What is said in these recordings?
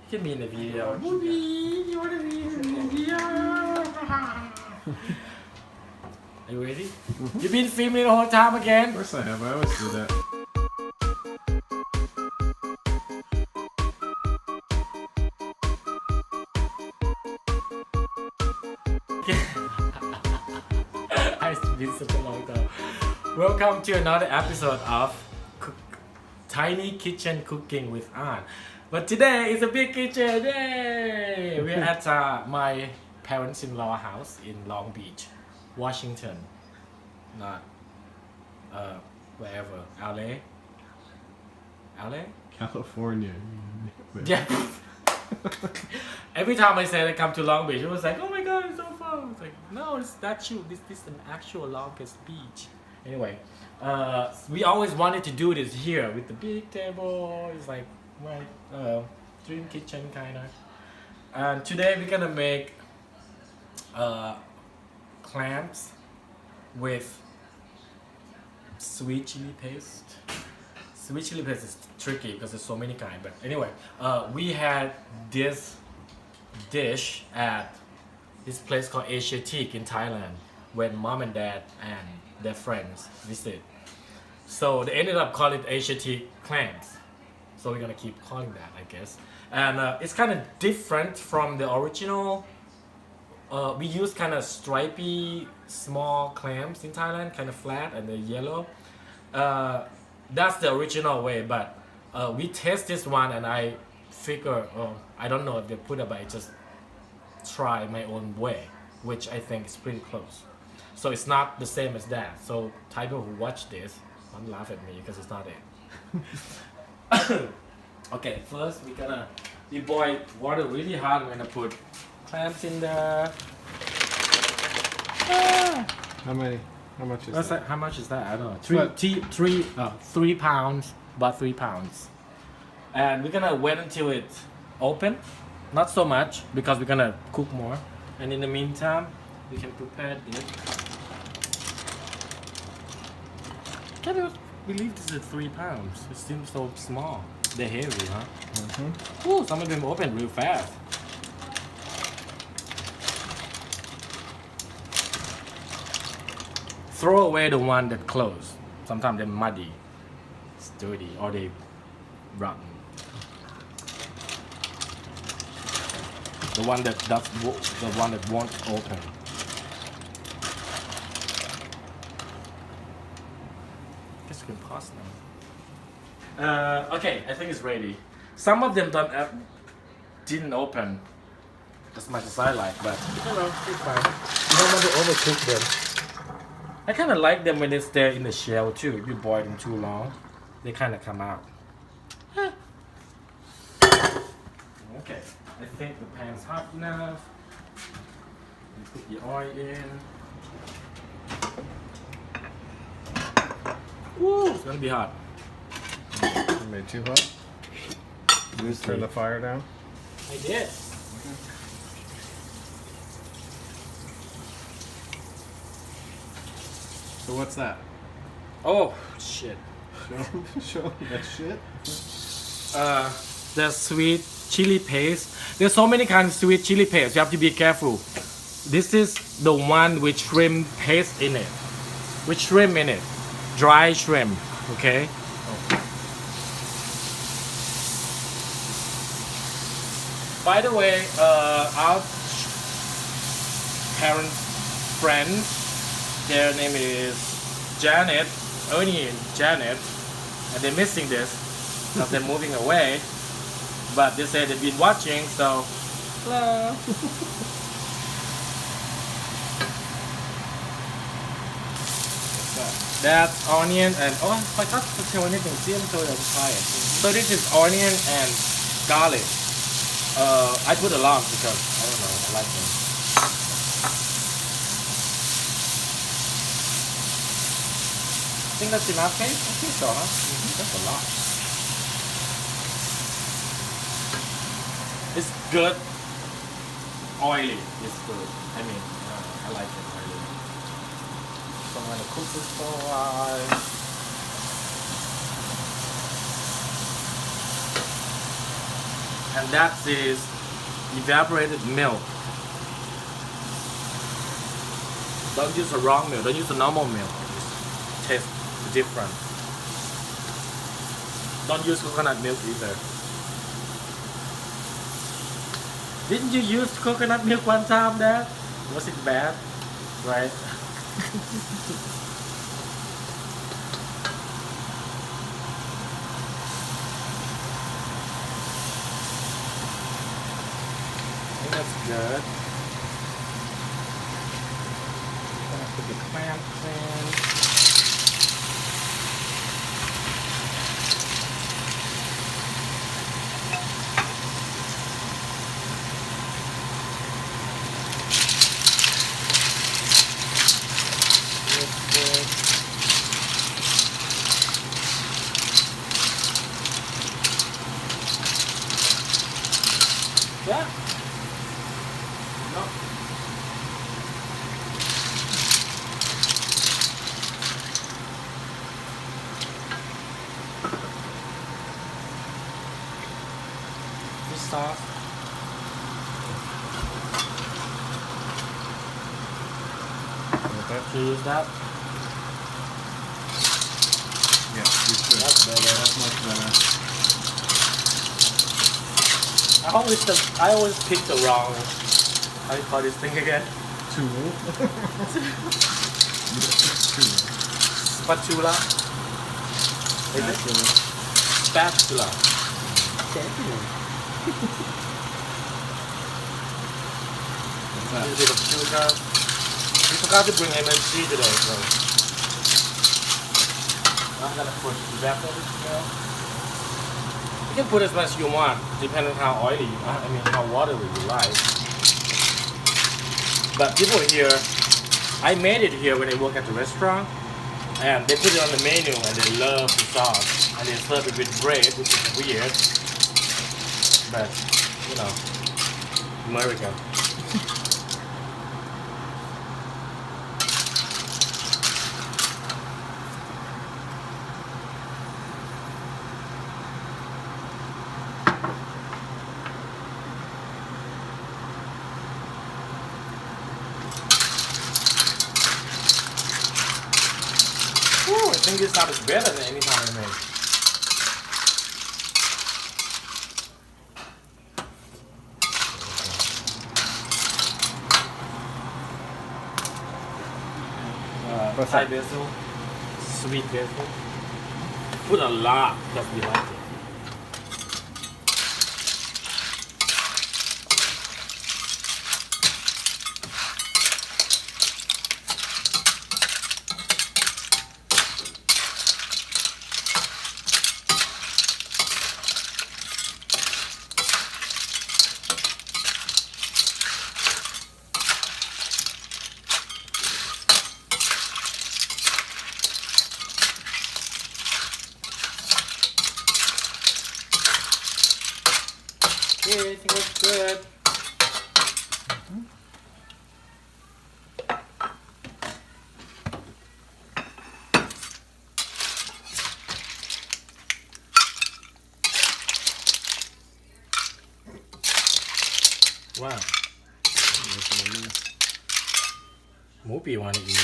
can be in the video. Woody, you want to be in the video? Are you ready? You've been filming the whole time again? Of course I have. I always do that. It's been such a long time. Welcome to another episode of Tiny Kitchen Cooking with Aunt. But today is a big kitchen. Yay! We're at my parents-in-law house in Long Beach, Washington. Not wherever. LA? LA? California. Yeah. Every time I say I come to Long Beach, it was like, oh my god, it's so far. It's like, no, it's not true. This is an actual longest beach. Anyway, we always wanted to do this here with the big table. It's like, right, dream kitchen kind of. And today we're gonna make clams with sweet chili paste. Sweet chili paste is tricky because there's so many kinds. But anyway, we had this dish at this place called Asiatique in Thailand when mom and dad and their friends visit. So they ended up calling it Asiatique Clams. So we're gonna keep calling that, I guess. And it's kind of different from the original. We use kind of stripy small clams in Thailand, kind of flat and they're yellow. That's the original way, but we test this one and I figure, I don't know if they put it, but I just try my own way, which I think is pretty close. So it's not the same as that. So people who watch this don't laugh at me because it's not it. Okay, first we boil water really hard. We're gonna put clams in there. How much is that? How much is that? I don't know. 3 pounds, about 3 pounds. And we're gonna wait until it's open. Not so much because we're gonna cook more. And in the meantime, we can prepare this. Can you believe this is 3 pounds? It seems so small. They're heavy, huh? Mm-hmm. Ooh, some of them open real fast. Throw away the one that closed. Sometimes they're muddy, it's dirty, or they rotten. The one that won't open. Guess we can pause now. Okay, I think it's ready. Some of them didn't open as much as I like, but you know, it's fine. You don't want to overcook them. I kind of like them when they stay in the shell too. If you boil them too long, they kind of come out. Okay, I think the pan's hot enough. You put the oil in. Woo, it's gonna be hot. You made too hot? You just turn the fire down? I did. So what's that? Oh, shit. Show that shit? The sweet chili paste. There's so many kinds of sweet chili paste. You have to be careful. This is the one with shrimp paste in it. With shrimp in it. Dry shrimp. Okay? By the way, our parents' friends, their name is Janet, Ernie and Janet, and they're missing this because they're moving away. But they say they've been watching, so hello. That's onion and I forgot to tell anything. See, I'm so tired. So this is onion and garlic. I put a lot because I don't know, I like them. I think that's enough, okay? I think so, huh? That's a lot. It's good. Oily. It's good. I mean, I like it oily. So I'm gonna cook this for a while. and that is evaporated milk. Don't use the wrong milk, don't use the normal milk. It tastes different. Don't use coconut milk either. Didn't you use coconut milk one time, Dad? Was it bad? Right? I think that's good. Gonna put the clams in. Yeah. No. This sauce. Okay. Should you use that? Yeah, you should. That's better. That's much better. I always pick the wrong. How do you call this thing again? Tool. Spatula. Is it? Spatula. What's A that? little bit of sugar. We forgot to bring MSG today, so I'm gonna put evaporated milk. You can put as much as you want, depending on how oily you want. I mean, how watery you like. But people here, I made it here when I work at the restaurant, and they put it on the menu, and they love the sauce, and they serve it with bread, which is weird. But you know, America. Ooh, I think this time is better than any time I made. What's Thai that? basil, sweet basil. Put a lot because we like it. Yeah, I think it's good. Wow. หมูปีวันอีก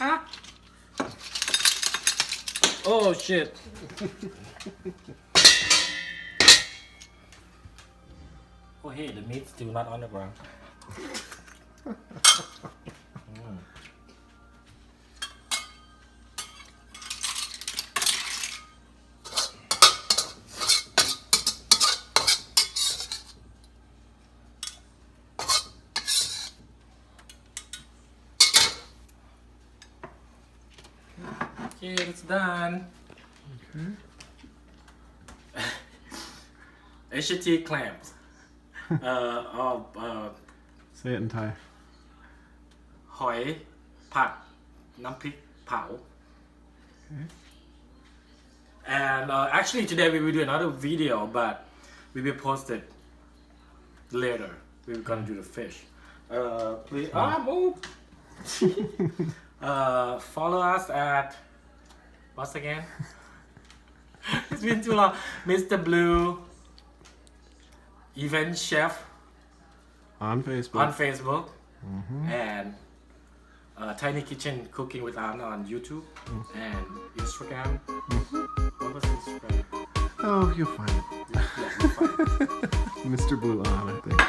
Huh? Oh shit. Oh hey, the meat's still not on the ground. Okay, it's done. Okay. Asiatique clams. Say it in Thai. หอยผัดน้ำพริก เผา and actually today we will do another video but we will post it later we're gonna do the fish please move follow us at what's again it's been too long Mr. Blue event chef On Facebook. on Facebook and Tiny Kitchen Cooking with Anna on YouTube and Instagram. What was Instagram? Oh, you'll find it. Yeah, you'll find it. Mr. Blue on, I think.